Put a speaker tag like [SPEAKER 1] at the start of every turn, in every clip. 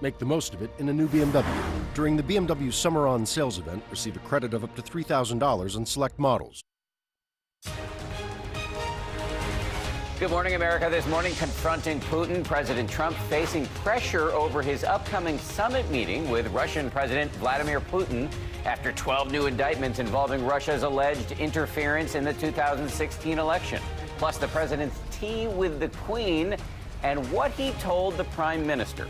[SPEAKER 1] Make the most of it in a new BMW. During the BMW Summer On Sales event, receive a credit of up to $3,000 on select models.
[SPEAKER 2] Good morning, America. This morning, confronting Putin, President Trump facing pressure over his upcoming summit meeting with Russian President Vladimir Putin after 12 new indictments involving Russia's alleged interference in the 2016 election. Plus, the president's tea with the Queen and what he told the Prime Minister.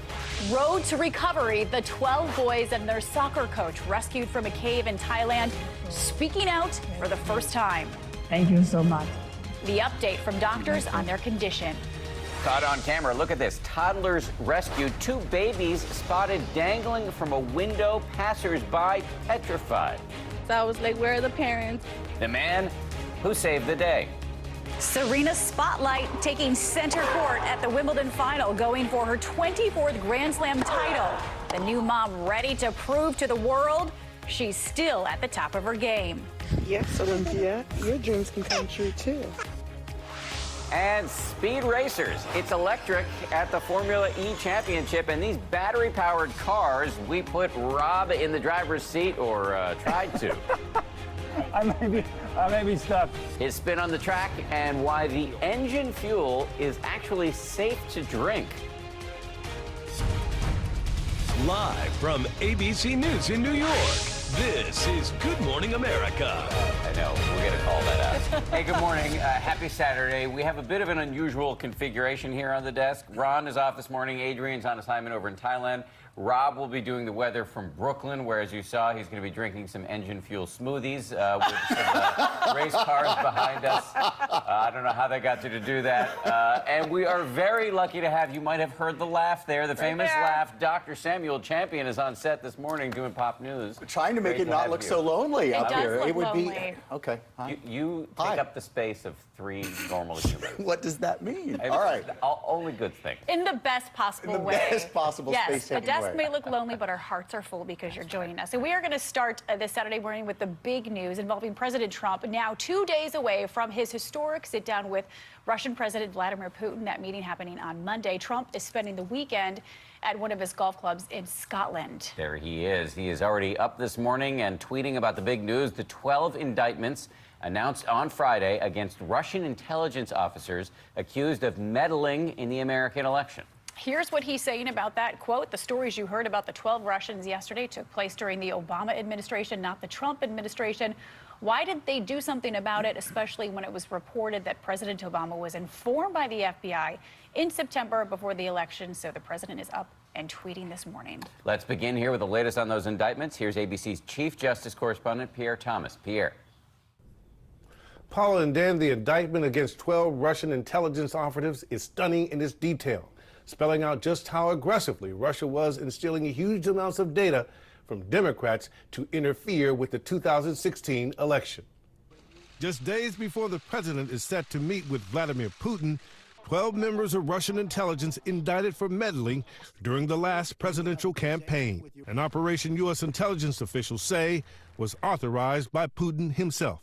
[SPEAKER 3] Road to recovery, the 12 boys and their soccer coach rescued from a cave in Thailand, speaking out for the first time.
[SPEAKER 4] Thank you so much.
[SPEAKER 3] The update from doctors on their condition.
[SPEAKER 2] Caught on camera, look at this. Toddlers rescued, 2 babies spotted dangling from a window, passers-by petrified.
[SPEAKER 5] So I was like, where are the parents?
[SPEAKER 2] The man who saved the day.
[SPEAKER 3] Serena Spotlight taking center court at the Wimbledon final, going for her 24th Grand Slam title. The new mom ready to prove to the world she's still at the top of her game.
[SPEAKER 6] Yes, Olympia, your dreams can come true too.
[SPEAKER 2] And speed racers, it's electric at the Formula E Championship, and these battery-powered cars, we put Rob in the driver's seat, or tried to.
[SPEAKER 7] I may be stuck.
[SPEAKER 2] His spin on the track and why the engine fuel is actually safe to drink.
[SPEAKER 8] Live from ABC News in New York, this is Good Morning America.
[SPEAKER 2] I know, we're going to call that out. Hey, good morning. Happy Saturday. We have a bit of an unusual configuration here on the desk. Ron is off this morning. Adrian's on assignment over in Thailand. Rob will be doing the weather from Brooklyn, where, as you saw, he's going to be drinking some engine fuel smoothies with some race cars behind us. I don't know how they got you to do that. And we are very lucky to have, you might have heard the laugh there, the famous laugh. Dr. Samuel Champion is on set this morning doing Pop News.
[SPEAKER 9] Trying to make it not look so lonely up here.
[SPEAKER 3] It
[SPEAKER 9] would
[SPEAKER 3] lonely.
[SPEAKER 9] be okay. Hi.
[SPEAKER 2] You take up the space of 3 normal humans.
[SPEAKER 9] What does that mean? All right.
[SPEAKER 2] Only good things.
[SPEAKER 3] In the best possible way.
[SPEAKER 9] Best possible space.
[SPEAKER 3] Yes, a desk may look lonely, but our hearts are full because you're joining us. And we are going to start this Saturday morning with the big news involving President Trump, now 2 days away from his historic sit-down with Russian President Vladimir Putin. That meeting happening on Monday. Trump is spending the weekend at one of his golf clubs in Scotland.
[SPEAKER 2] There he is. He is already up this morning and tweeting about the big news, the 12 indictments announced on Friday against Russian intelligence officers accused of meddling in the American election.
[SPEAKER 3] Here's what he's saying about that. Quote, the stories you heard about the 12 Russians yesterday took place during the Obama administration, not the Trump administration. Why didn't they do something about it, especially when it was reported that President Obama was informed by the FBI in September before the election? So the president is up and tweeting this morning.
[SPEAKER 2] Let's begin here with the latest on those indictments. Here's ABC's Chief Justice Correspondent Pierre Thomas. Pierre.
[SPEAKER 10] Paula and Dan, the indictment against 12 Russian intelligence operatives is stunning in its detail, spelling out just how aggressively Russia was in stealing huge amounts of data from Democrats to interfere with the 2016 election. Just days before the president is set to meet with Vladimir Putin, 12 members of Russian intelligence indicted for meddling during the last presidential campaign, an operation U.S. intelligence officials say was authorized by Putin himself.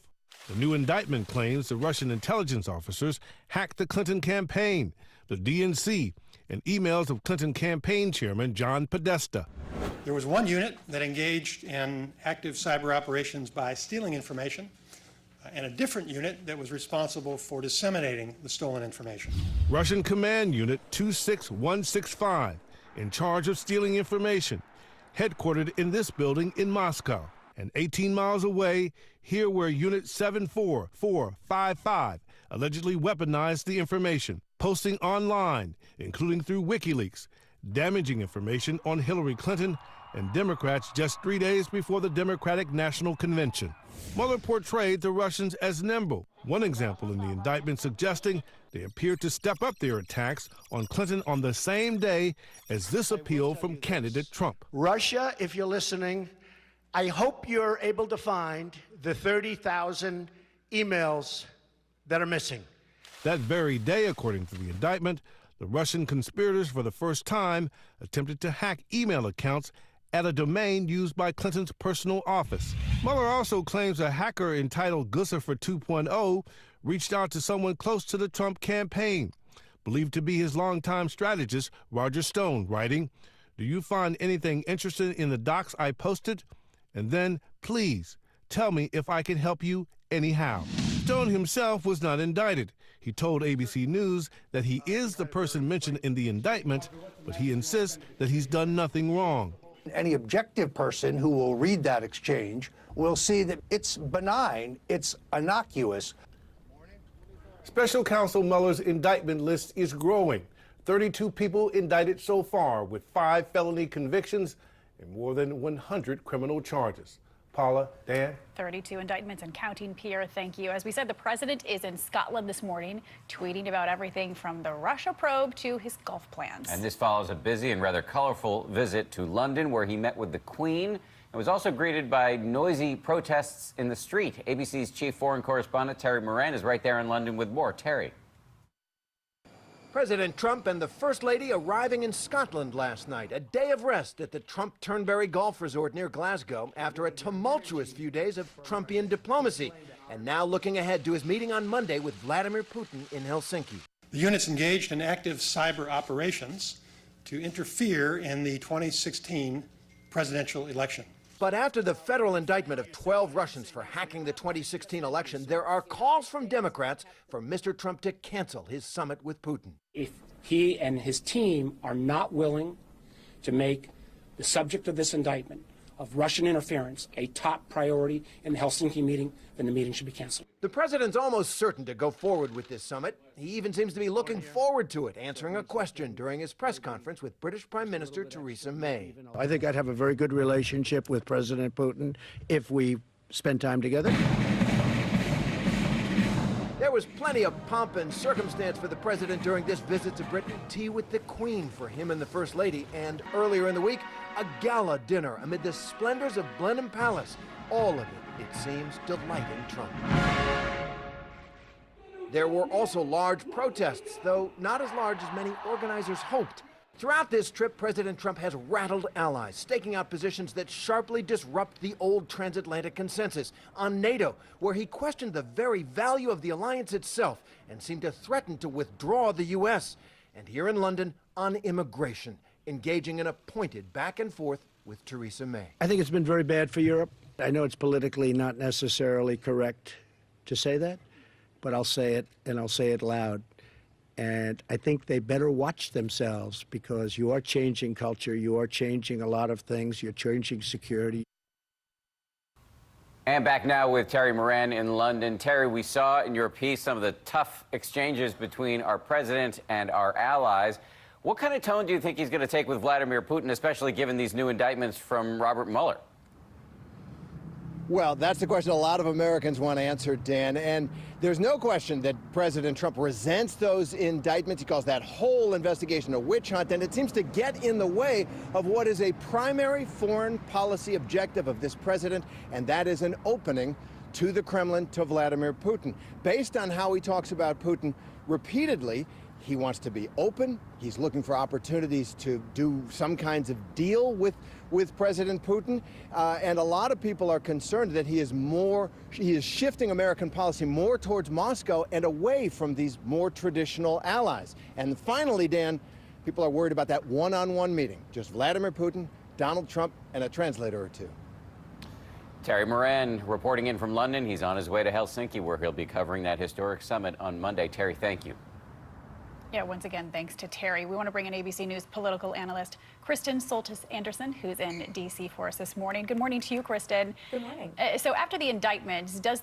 [SPEAKER 10] The new indictment claims the Russian intelligence officers hacked the Clinton campaign, the DNC, and emails of Clinton campaign chairman John Podesta.
[SPEAKER 11] There was one unit that engaged in active cyber operations by stealing information, and a different unit that was responsible for disseminating the stolen information.
[SPEAKER 10] Russian Command Unit 26165, in charge of stealing information, headquartered in this building in Moscow, and 18 miles away, here where Unit 74455 allegedly weaponized the information, posting online, including through WikiLeaks, damaging information on Hillary Clinton and Democrats just 3 days before the Democratic National Convention. Mueller portrayed the Russians as nimble, one example in the indictment suggesting they appeared to step up their attacks on Clinton on the same day as this appeal from candidate Trump.
[SPEAKER 12] Russia, if you're listening, I hope you're able to find the 30,000 emails that are missing.
[SPEAKER 10] That very day, according to the indictment, the Russian conspirators for the first time attempted to hack email accounts at a domain used by Clinton's personal office. Mueller also claims a hacker entitled Guccifer 2.0 reached out to someone close to the Trump campaign, believed to be his longtime strategist, Roger Stone, writing, Do you find anything interesting in the docs I posted? And then, please, tell me if I can help you anyhow. Stone himself was not indicted. He told ABC News that he is the person mentioned in the indictment, but he insists that he's done nothing wrong.
[SPEAKER 4] Any objective person who will read that exchange will see that it's benign, it's innocuous.
[SPEAKER 10] Special Counsel Mueller's indictment list is growing. 32 people indicted so far, with 5 felony convictions and more than 100 criminal charges. Paula, Dan?
[SPEAKER 3] 32 indictments and counting, Pierre. Thank you. As we said, the president is in Scotland this morning, tweeting about everything from the Russia probe to his golf plans.
[SPEAKER 2] And this follows a busy and rather colorful visit to London, where he met with the Queen and was also greeted by noisy protests in the street. ABC's chief foreign correspondent, Terry Moran, is right there in London with more. Terry.
[SPEAKER 13] President Trump and the First Lady arriving in Scotland last night, a day of rest at the Trump-Turnberry Golf Resort near Glasgow after a tumultuous few days of Trumpian diplomacy, and now looking ahead to his meeting on Monday with Vladimir Putin in Helsinki.
[SPEAKER 11] The unit's engaged in active cyber operations to interfere in the 2016 presidential election.
[SPEAKER 13] But after the federal indictment of 12 Russians for hacking the 2016 election, there are calls from Democrats for Mr. Trump to cancel his summit with Putin.
[SPEAKER 14] If he and his team are not willing to make the subject of this indictment of Russian interference a top priority in the Helsinki meeting, then the meeting should be canceled.
[SPEAKER 13] The president's almost certain to go forward with this summit. He even seems to be looking forward to it, answering a question during his press conference with British Prime Minister Theresa May.
[SPEAKER 4] I think I'd have a very good relationship with President Putin if we spent time together.
[SPEAKER 13] There was plenty of pomp and circumstance for the president during this visit to Britain. Tea with the Queen for him and the First Lady, and earlier in the week, a gala dinner amid the splendors of Blenheim Palace. All of it seems, delighting Trump. There were also large protests, though not as large as many organizers hoped. Throughout this trip, President Trump has rattled allies, staking out positions that sharply disrupt the old transatlantic consensus. On NATO, where he questioned the very value of the alliance itself and seemed to threaten to withdraw the U.S. And here in London, on immigration, engaging in a pointed back and forth with Theresa May.
[SPEAKER 4] I think it's been very bad for Europe. I know it's politically not necessarily correct to say that, but I'll say it, and I'll say it loud. And I think they better watch themselves, because you are changing culture, you are changing a lot of things, you're changing security.
[SPEAKER 2] And back now with Terry Moran in London. Terry, we saw in your piece some of the tough exchanges between our president and our allies. What kind of tone do you think he's going to take with Vladimir Putin, especially given these new indictments from Robert Mueller?
[SPEAKER 15] Well, that's the question a lot of Americans want answered, Dan. And there's no question that President Trump resents those indictments. He calls that whole investigation a witch hunt, and it seems to get in the way of what is a primary foreign policy objective of this president, and that is an opening to the Kremlin, to Vladimir Putin. Based on how he talks about Putin repeatedly, he wants to be open. He's looking for opportunities to do some kinds of deal with President Putin. And a lot of people are concerned that he is shifting American policy more towards Moscow and away from these more traditional allies. And finally, Dan, people are worried about that one-on-one meeting. Just Vladimir Putin, Donald Trump, and a translator or two.
[SPEAKER 2] Terry Moran reporting in from London. He's on his way to Helsinki, where he'll be covering that historic summit on Monday. Terry, thank you.
[SPEAKER 3] Yeah, once again, thanks to Terry. We want to bring in ABC News political analyst Kristen Soltis Anderson, who's in D.C. for us this morning. Good morning to you, Kristen.
[SPEAKER 16] Good morning.
[SPEAKER 3] So after the indictments, does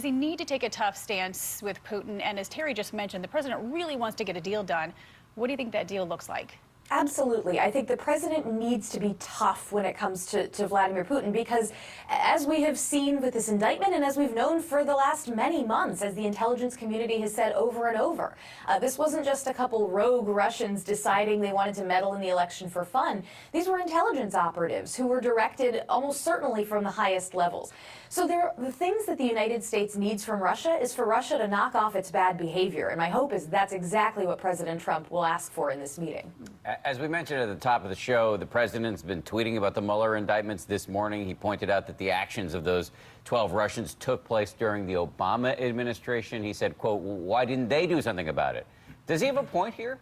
[SPEAKER 3] he need to take a tough stance with Putin? And as Terry just mentioned, the president really wants to get a deal done. What do you think that deal looks like?
[SPEAKER 16] Absolutely. I think the president needs to be tough when it comes to Vladimir Putin, because as we have seen with this indictment and as we've known for the last many months, as the intelligence community has said over and over, this wasn't just a couple rogue Russians deciding they wanted to meddle in the election for fun. These were intelligence operatives who were directed almost certainly from the highest levels. So the things that the United States needs from Russia is for Russia to knock off its bad behavior. And my hope is that's exactly what President Trump will ask for in this meeting.
[SPEAKER 2] As we mentioned at the top of the show, the president's been tweeting about the Mueller indictments this morning. He pointed out that the actions of those 12 Russians took place during the Obama administration. He said, quote, why didn't they do something about it? Does he have a point here?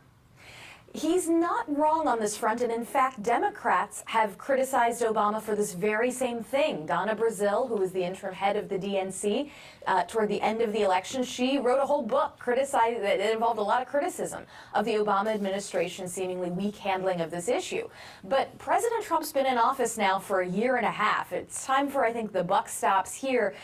[SPEAKER 16] He's not wrong on this front, and in fact, Democrats have criticized Obama for this very same thing. Donna Brazile, who was the interim head of the DNC toward the end of the election, she wrote a whole book that involved a lot of criticism of the Obama administration's seemingly weak handling of this issue. But President Trump's been in office now for a year and a half. It's time for, I think, the buck stops here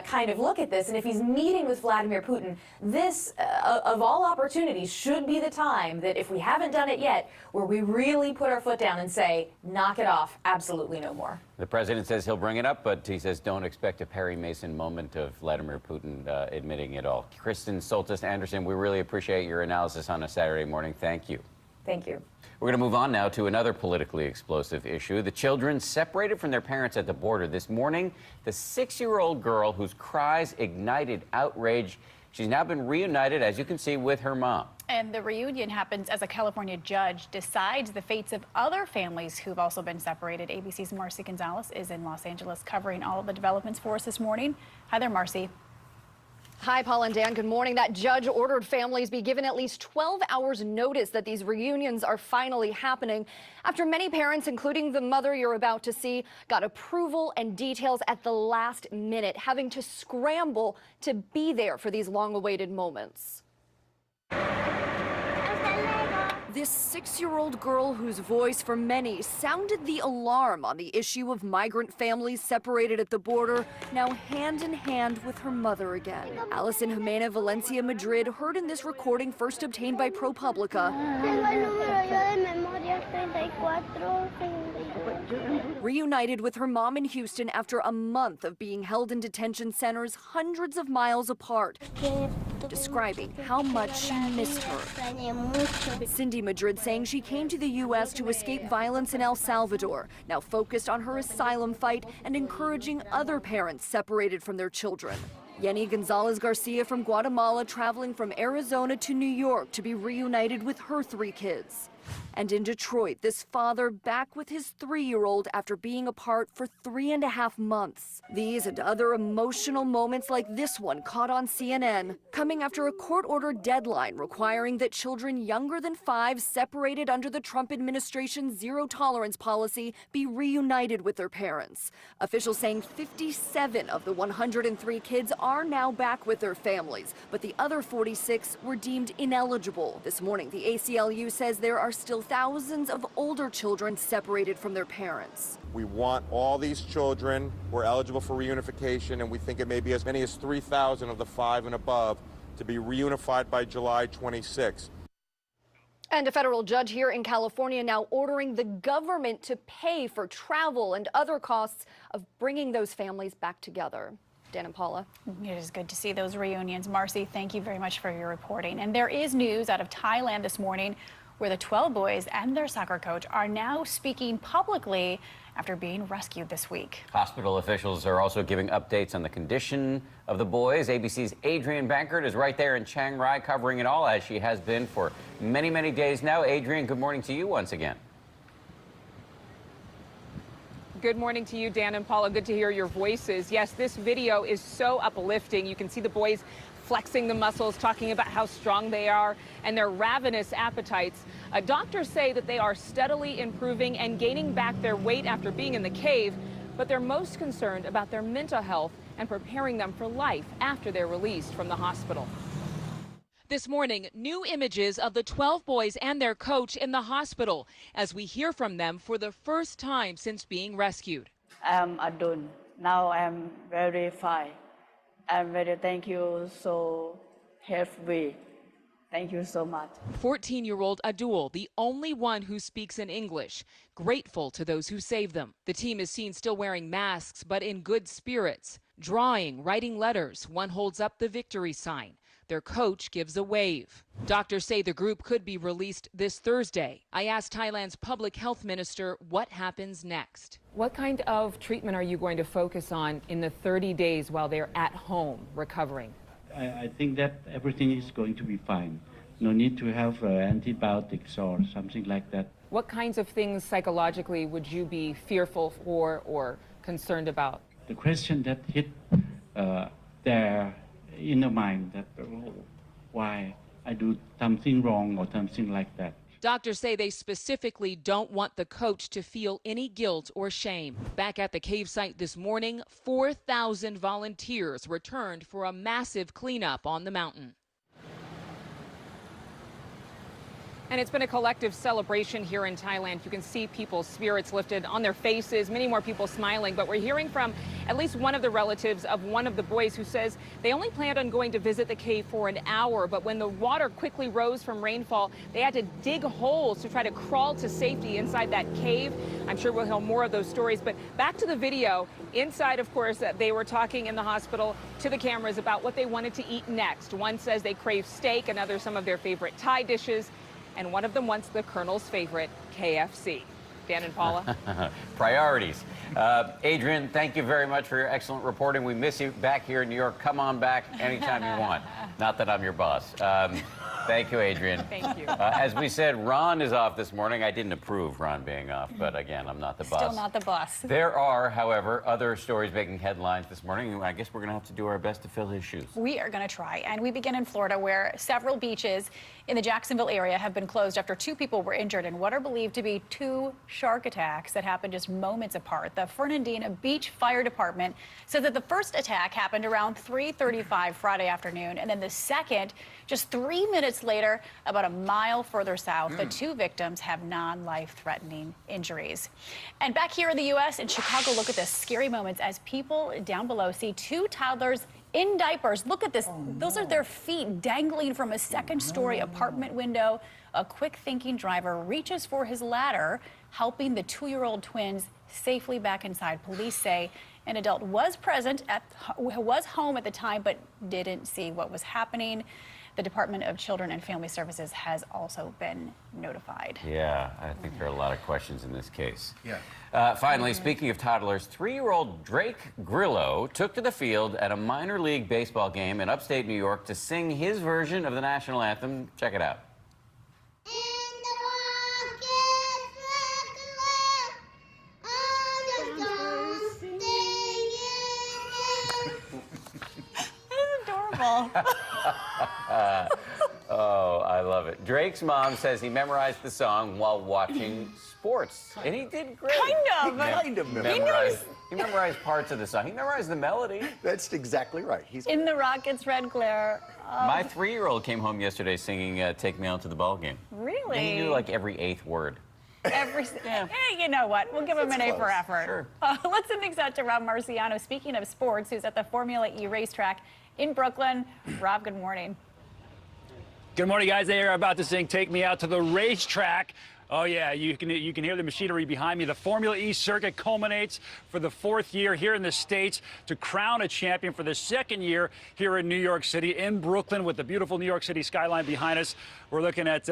[SPEAKER 16] kind of look at this. And if he's meeting with Vladimir Putin, this, of all opportunities, should be the time that if we haven't done it yet, where we really put our foot down and say, knock it off, absolutely no more.
[SPEAKER 2] The president says he'll bring it up, but he says don't expect a Perry Mason moment of Vladimir Putin admitting it all. Kristen Soltis Anderson, we really appreciate your analysis on a Saturday morning. Thank you.
[SPEAKER 16] Thank you.
[SPEAKER 2] We're going to move on now to another politically explosive issue. The children separated from their parents at the border. This morning, the 6-year-old girl whose cries ignited outrage, she's now been reunited, as you can see, with her mom.
[SPEAKER 3] And the reunion happens as a California judge decides the fates of other families who've also been separated. ABC's Marcy Gonzalez is in Los Angeles covering all of the developments for us this morning. Hi there, Marcy.
[SPEAKER 17] Hi, Paul and Dan. Good morning. That judge ordered families be given at least 12 hours notice that these reunions are finally happening after many parents, including the mother you're about to see, got approval and details at the last minute, having to scramble to be there for these long-awaited moments. This 6-year-old girl whose voice for many sounded the alarm on the issue of migrant families separated at the border, now hand in hand with her mother again. Allison Jimena Valencia Madrid heard in this recording first obtained by ProPublica. Reunited with her mom in Houston after a month of being held in detention centers hundreds of miles apart, describing how much she missed her. Cindy Madrid saying she came to the U.S. to escape violence in El Salvador, now focused on her asylum fight and encouraging other parents separated from their children. Yenny Gonzalez Garcia from Guatemala traveling from Arizona to New York to be reunited with her 3 kids. And in Detroit, this father back with his 3-year-old after being apart for 3.5 months. These and other emotional moments like this one caught on CNN, coming after a court-ordered deadline requiring that children younger than 5 separated under the Trump administration's zero-tolerance policy be reunited with their parents. Officials saying 57 of the 103 kids are now back with their families, but the other 46 were deemed ineligible. This morning, the ACLU says there are still thousands of older children separated from their parents.
[SPEAKER 18] We want all these children who are eligible for reunification, and we think it may be as many as 3,000 of the 5 and above to be reunified by July 26.
[SPEAKER 17] And a federal judge here in California now ordering the government to pay for travel and other costs of bringing those families back together. Dan and Paula.
[SPEAKER 3] It is good to see those reunions. Marcy, thank you very much for your reporting. And there is news out of Thailand this morning where the 12 boys and their soccer coach are now speaking publicly after being rescued this week.
[SPEAKER 2] Hospital officials are also giving updates on the condition of the boys. ABC's Adrienne Bankert is right there in Chiang Rai covering it all, as she has been for many, many days now. Adrienne, good morning to you once again.
[SPEAKER 19] Good morning to you, Dan and Paula. Good to hear your voices. Yes, this video is so uplifting. You can see the boys flexing the muscles, talking about how strong they are and their ravenous appetites. Doctors say that they are steadily improving and gaining back their weight after being in the cave, but they're most concerned about their mental health and preparing them for life after they're released from the hospital. This morning, new images of the 12 boys and their coach in the hospital as we hear from them for the first time since being rescued.
[SPEAKER 20] I'm Adun. Now I'm very fine. I'm very thank you so help me. Thank you so much.
[SPEAKER 19] 14-year-old Adul, the only one who speaks in English, grateful to those who saved them. The team is seen still wearing masks, but in good spirits, drawing, writing letters. One holds up the victory sign. Their coach gives a wave. Doctors say the group could be released this Thursday. I asked Thailand's public health minister what happens next. What kind of treatment are you going to focus on in the 30 days while they're at home recovering?
[SPEAKER 21] I think that everything is going to be fine. No need to have antibiotics or something like that.
[SPEAKER 19] What kinds of things psychologically would you be fearful for or concerned about?
[SPEAKER 21] The question that hit their inner mind, that why I do something wrong or something like that.
[SPEAKER 19] Doctors say they specifically don't want the coach to feel any guilt or shame. Back at the cave site this morning, 4,000 volunteers returned for a massive cleanup on the mountain. And it's been a collective celebration here in Thailand. You can see people's spirits lifted on their faces, many more people smiling. But we're hearing from at least one of the relatives of one of the boys who says they only planned on going to visit the cave for an hour. But when the water quickly rose from rainfall, they had to dig holes to try to crawl to safety inside that cave. I'm sure we'll hear more of those stories. But back to the video. Inside, of course, they were talking in the hospital to the cameras about what they wanted to eat next. One says they crave steak, another some of their favorite Thai dishes. And one of them wants the Colonel's favorite, KFC. Dan and Paula.
[SPEAKER 2] Priorities. Adrian, thank you very much for your excellent reporting. We miss you back here in New York. Come on back anytime you want. Not that I'm your boss. Thank you, Adrian.
[SPEAKER 3] Thank you.
[SPEAKER 2] As we said, Ron is off this morning. I didn't approve Ron being off, but again, I'm not the boss.
[SPEAKER 3] Still not the boss.
[SPEAKER 2] There are, however, other stories making headlines this morning. I guess we're going to have to do our best to fill his shoes.
[SPEAKER 3] We are going to try. And we begin in Florida, where several beaches in the Jacksonville area have been closed after 2 people were injured in what are believed to be 2 shark attacks that happened just moments apart. The Fernandina Beach Fire Department said that the first attack happened around 3:35 Friday afternoon, and then the second just 3 minutes later, about a mile further south. The 2 victims have non-life-threatening injuries. And back here in the U.S., in Chicago, look at this. Scary moments as people down below see 2 toddlers in diapers. Look at this. Oh, no. Those are their feet dangling from a second-story apartment window. A quick-thinking driver reaches for his ladder, helping the 2-year-old twins safely back inside. Police say an adult was home at the time, but didn't see what was happening. The Department of Children and Family Services has also been notified.
[SPEAKER 2] Yeah, I think there are a lot of questions in this case. Yeah. Finally, speaking of toddlers, 3-year-old Drake Grillo took to the field at a minor league baseball game in upstate New York to sing his version of the national anthem. Check it out. Oh, I love it. Drake's mom says he memorized the song while watching sports, and he did great.
[SPEAKER 9] Kind of memorized.
[SPEAKER 2] He memorized parts of the song. He memorized the melody.
[SPEAKER 9] That's exactly right. He's
[SPEAKER 3] in the Rockets' red glare.
[SPEAKER 2] My 3-year-old came home yesterday singing "Take Me Out to the Ball Game."
[SPEAKER 3] Really?
[SPEAKER 2] And he knew like every 8th word.
[SPEAKER 3] Hey, you know what? We'll give him an A for effort.
[SPEAKER 2] Sure.
[SPEAKER 3] Let's send things out to Rob Marciano. Speaking of sports, who's at the Formula E racetrack in Brooklyn. Rob, good morning.
[SPEAKER 7] Good morning, guys. They are about to sing "Take Me Out to the Racetrack." Oh yeah, you can hear the machinery behind me. The Formula E circuit culminates for the 4th year here in the States to crown a champion for the 2nd year here in New York City, in Brooklyn, with the beautiful New York City skyline behind us. We're looking at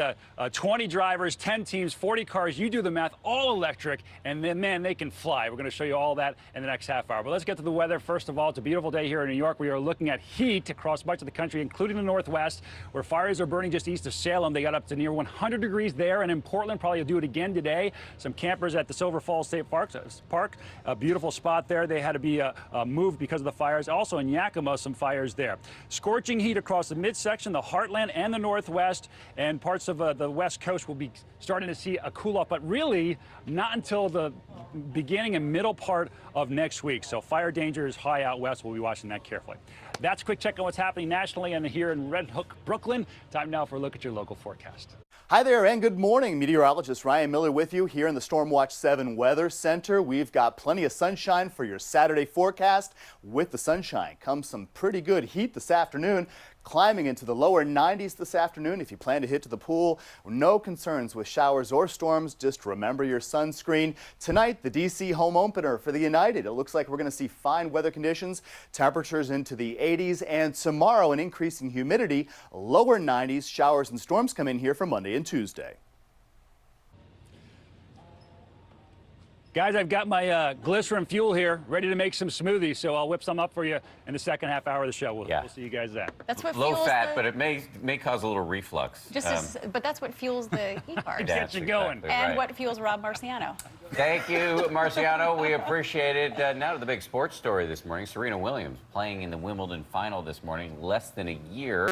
[SPEAKER 7] 20 drivers, 10 teams, 40 cars. You do the math, all electric, and then, man, they can fly. We're going to show you all that in the next half hour. But let's get to the weather. First of all, it's a beautiful day here in New York. We are looking at heat across much of the country, including the Northwest, where fires are burning just east of Salem. They got up to near 100 degrees there, and in Portland, probably will do it again today. Some campers at the Silver Falls State Park, a beautiful spot there. They had to be moved because of the fires. Also in Yakima, some fires there. Scorching heat across the midsection, the Heartland, and the Northwest, and parts of the West Coast will be starting to see a cool off, but really not until the beginning and middle part of next week. So fire danger is high out west. We'll be watching that carefully. That's a quick check on what's happening nationally and here in Red Hook, Brooklyn. Time now for a look at your local forecast.
[SPEAKER 9] Hi there and good morning. Meteorologist Ryan Miller with you here in the Stormwatch 7 Weather Center. We've got plenty of sunshine for your Saturday forecast. With the sunshine comes some pretty good heat this afternoon, climbing into the lower 90s this afternoon. If you plan to hit to the pool, no concerns with showers or storms. Just remember your sunscreen. Tonight, the D.C. home opener for the United. It looks like we're going to see fine weather conditions, temperatures into the 80s, and tomorrow an increase in humidity, lower 90s. Showers and storms come in here for Monday and Tuesday.
[SPEAKER 7] Guys, I've got my glycerin fuel here, ready to make some smoothies, so I'll whip some up for you in the second half hour of the show. We'll see you guys then.
[SPEAKER 3] That's what
[SPEAKER 2] low
[SPEAKER 3] fuels
[SPEAKER 2] fat, but it may cause a little reflux.
[SPEAKER 3] But that's what fuels the e-cars.
[SPEAKER 7] Gets you going.
[SPEAKER 2] Exactly
[SPEAKER 3] And
[SPEAKER 2] right.
[SPEAKER 3] what fuels Rob Marciano.
[SPEAKER 2] Thank you, Marciano. We appreciate it. Now to the big sports story this morning. Serena Williams playing in the Wimbledon final this morning, less than a year